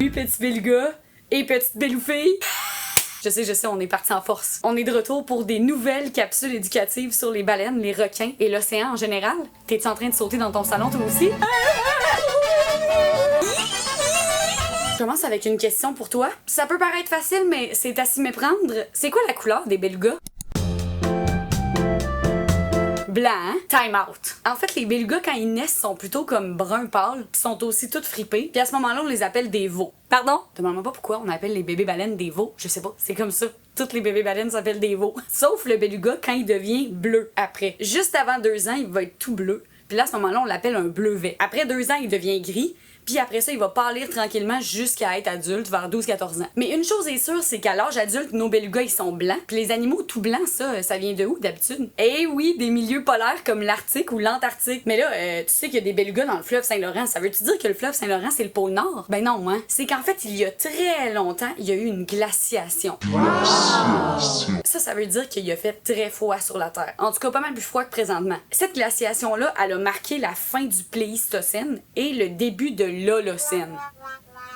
Salut petit beluga et petite beloufille. Je sais, on est parti en force. On est de retour pour des nouvelles capsules éducatives sur les baleines, les requins et l'océan en général. T'es-tu en train de sauter dans ton salon toi aussi? Je commence avec une question pour toi. Ça peut paraître facile, mais c'est à s'y méprendre. C'est quoi la couleur des belugas? Blanc, hein? Time out. En fait, les belugas, quand ils naissent, sont plutôt comme brun pâle, pis sont aussi toutes fripés. Puis à ce moment-là, on les appelle des veaux. Pardon? Demande-moi pas pourquoi on appelle les bébés baleines des veaux. Je sais pas, c'est comme ça. Toutes les bébés baleines s'appellent des veaux. Sauf le beluga quand il devient bleu après. Juste avant 2 ans, il va être tout bleu. Puis là, à ce moment-là, on l'appelle un bleuvet. Après 2 ans, il devient gris. Puis après ça, il va pâlir tranquillement jusqu'à être adulte, vers 12-14 ans. Mais une chose est sûre, c'est qu'à l'âge adulte, nos belugas, ils sont blancs. Puis les animaux tout blancs, ça vient de où d'habitude? Eh oui, des milieux polaires comme l'Arctique ou l'Antarctique. Mais là, tu sais qu'il y a des belugas dans le fleuve Saint-Laurent. Ça veut-tu dire que le fleuve Saint-Laurent, c'est le pôle Nord? Ben non, hein. C'est qu'en fait, il y a très longtemps, il y a eu une glaciation. Ça veut dire qu'il a fait très froid sur la Terre. En tout cas, pas mal plus froid que présentement. Cette glaciation-là, elle a marqué la fin du Pléistocène et le début de l'Holocène.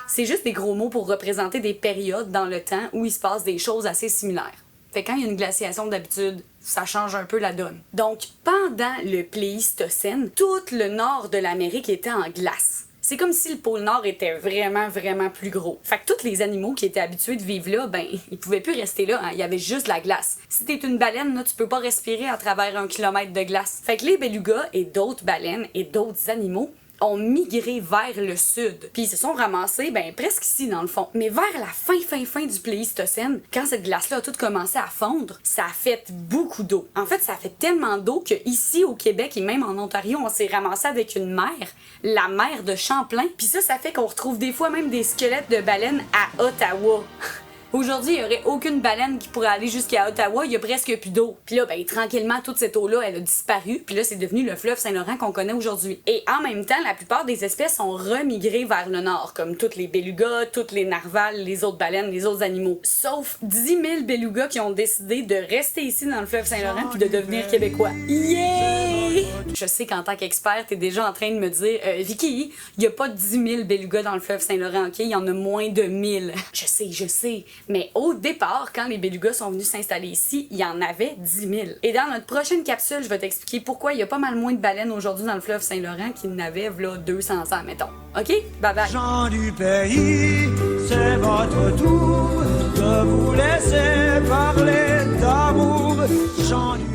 C'est juste des gros mots pour représenter des périodes dans le temps où il se passe des choses assez similaires. Fait quand il y a une glaciation d'habitude, ça change un peu la donne. Donc, pendant le Pléistocène, tout le nord de l'Amérique était en glace. C'est comme si le pôle Nord était vraiment, vraiment plus gros. Fait que tous les animaux qui étaient habitués de vivre là, ben, ils pouvaient plus rester là, hein. Il y avait juste la glace. Si t'es une baleine, là, tu peux pas respirer à travers 1 kilomètre de glace. Fait que les belugas et d'autres baleines et d'autres animaux ont migré vers le sud. Puis ils se sont ramassés, ben, presque ici, dans le fond. Mais vers la fin du Pléistocène, quand cette glace-là a tout commencé à fondre, ça a fait beaucoup d'eau. En fait, ça a fait tellement d'eau que ici, au Québec et même en Ontario, on s'est ramassé avec une mer, la mer de Champlain. Puis ça fait qu'on retrouve des fois même des squelettes de baleines à Ottawa. Aujourd'hui, il n'y aurait aucune baleine qui pourrait aller jusqu'à Ottawa, il y a presque plus d'eau. Puis là, ben, tranquillement, toute cette eau-là, elle a disparu, puis là, c'est devenu le fleuve Saint-Laurent qu'on connaît aujourd'hui. Et en même temps, la plupart des espèces ont remigré vers le nord, comme toutes les belugas, toutes les narvals, les autres baleines, les autres animaux. Sauf 10 000 belugas qui ont décidé de rester ici dans le fleuve Saint-Laurent puis de devenir québécois. Yeah! Je sais qu'en tant qu'expert, t'es déjà en train de me dire « Vicky, il n'y a pas 10 000 belugas dans le fleuve Saint-Laurent, ok? Il y en a moins de 1000. » Je sais. Mais au départ, quand les belugas sont venus s'installer ici, il y en avait 10 000. Et dans notre prochaine capsule, je vais t'expliquer pourquoi il y a pas mal moins de baleines aujourd'hui dans le fleuve Saint-Laurent qu'il n'avait v'là 200 ans, mettons. OK? Bye bye! Gens du pays, c'est votre tour de vous laisser parler d'amour. Gens du